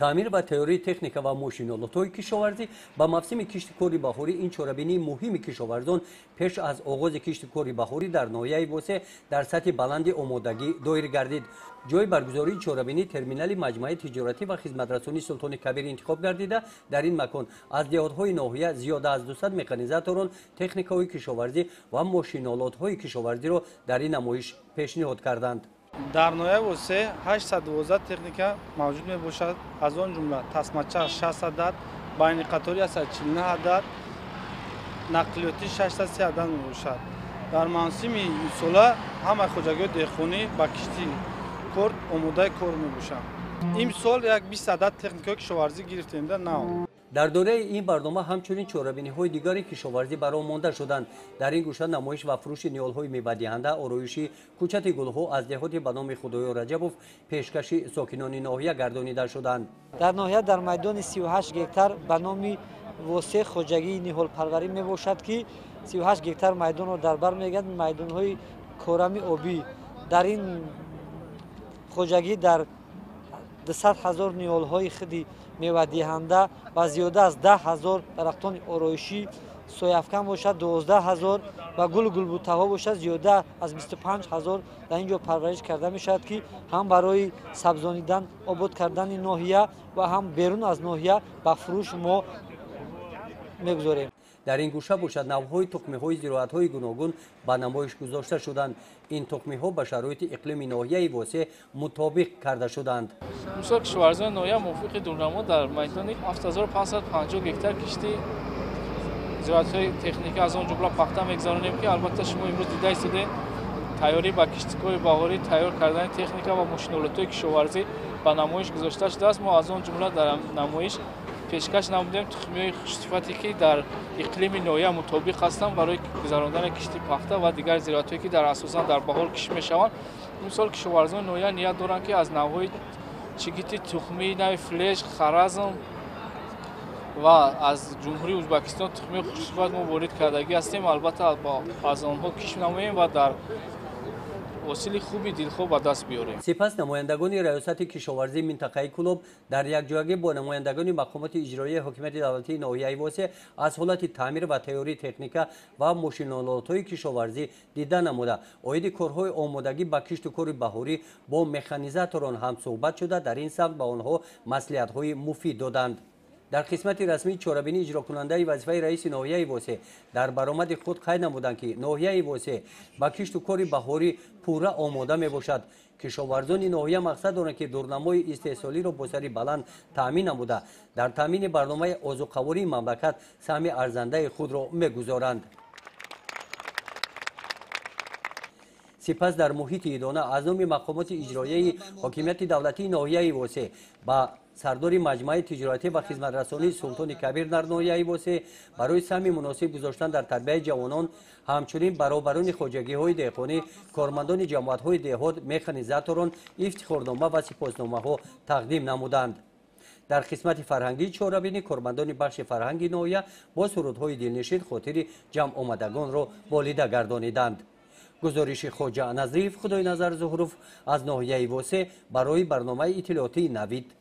تعمیر و تئوری تکنیک و ماشین‌آلات‌های کشاورزی با موسم کشتکاری بهاری این چاره‌بینی مهم کشاورزان پیش از آغاز کشتکاری بهاری در ناحیه واسه در سطح بلند آمادگی دایر گردید. جای برگزاری چاره‌بینی ترمینال مجمع تجارتی و خدمترسانی سلطان کبیر انتخاب گردیده. در این مکان از دهات‌های ناحیه زیاد از 200 مکانیزاتوران تکنیک‌های کشاورزی و ماشین‌آلات‌های کشاورزی را در این نمایش پیشنهاد کردند. در ناحیه وسه 812 تکنیکا موجود می باشد. از آن جمله تسمه‌چرخ 60 عدد، بین قطاری 149 عدد، نقلیاتی 603 عدد می باشد. در موسم این سال همه خودجگی دهخانی با کشتی کرد آماده کار می باشند. این سال یک 20 عدد تکنیکای کشاورزی گرفتنده نو. در دوره این برنامه همچنین چاره‌بینی‌های دیگری کشاورزی برای مانده شدند. در این گوشه نمایش و فروش نیال‌های میوه‌دهنده، آرایشی کوچت گل‌ها از دهات به نام خدای رجبوف پیشکش ساکنان ناحیه گردانیده شدند. در ناحیه در میدان 38 گکتار به نام واسه خوجگی نیال پروری می باشد که 38 گکتار میدان را در بر میگیرد. میدان‌های کورمی آبی در این خوجگی در 200,000 نیال‌های خودی میوه دهنده و زیاده از 10,000 درختان آرایشی سویافکن باشد، 12,000 و گل بوته‌ها باشد، زیاده از 25,000 در اینجا پرورش کرده می شود که هم برای سبزانیدن آباد کردن ناحیه و هم بیرون از ناحیه به فروش ما میگذاریم. در این گوشه باشد نوع‌های تخم‌های زراعت‌های گوناگون به نمایش گذاشته شدند. این تخم‌ها به شرایط اقلیم ناحیه واسه مطابق کرده شدند. امسال کشاورزان ناحیه موافق دورنما در میدان 7550 گکتار کشتی زراعت‌های تکنیکی از آن جمله پخته می‌گذارانیم که البته شما امروز دیده ایستید تیاری با کشتکاری بهاری تیار کردن تکنیک و ماشین‌آلات‌های کشاورزی به نمایش گذاشته شده است. ما از آن جمله در نمایش پیشکش نمودیم تخم‌های خوش‌صفتی که در اقلیم ناحیه مطابق هستند برای گذراندن کشتی پخته و دیگر زراعت‌هایی که در اساساً در بهار کشت می‌شوند. امسال کشاورزان ناحیه نیت دارند که از نوع‌های چگیتی تخمی نوع فلش، خرزم و از جمهوری ازبکستان تخمی خوش‌صفت ما وارد کردگی هستیم. البته از آنها کشت نماییم و در حاصل خوبی دلخواه به دست بیاریم. سپس نمایندگان ریاست کشاورزی منطقه کلوب در یک جایگی با نمایندگان مقامات اجرایی حکومت دولتی ناحیه واسه از حالت تعمیر و تئوری تکنیک و ماشین‌آلات‌های کشاورزی دیده نموده عاید کارهای آمادگی به کشتکاری بهاری با مکانیزاتوران هم صحبت شده. در این سمت به آنها مصلحت‌های مفید دادند. در قسمت رسمی چاره‌بینی اجرا کننده وظیفه رئیس ناحیه واسه در برآمد خود قید نمودند که ناحیه واسه با کشتکاری بهاری پوره آماده می باشد. کشاورزان ناحیه مقصد دارند که دورنمای استحصالی را با سری بلند تامین نموده در تامین برنامه آذوقه‌واری مملکت سهم ارزنده خود را می‌گذارند. سپس در محیط ادانه اعضای مقامات اجرایی حکومت دولتی ناحیه واسه با سردار مجمع تجارتی و خدمترسانی سلطان کبیر در ناحیه واسه برای سهم مناسب گذاشتن در تربیت جوانان همچنین برابران خوجگی‌های دهقانی کارمندان جماعت‌های دهات مکانیزاتوران افتخارنامه و سپاسنامه‌ها تقدیم نمودند. در قسمت فرهنگی چاره‌بینی کارمندان بخش فرهنگی ناحیه با سرودهای دلنشین خاطر جمع آمدگان را بالیده گردانیدند. گزارش خواجه نظیف خدای نظر ظهروف از ناحیه واسه برای برنامه اطلاعاتی نوید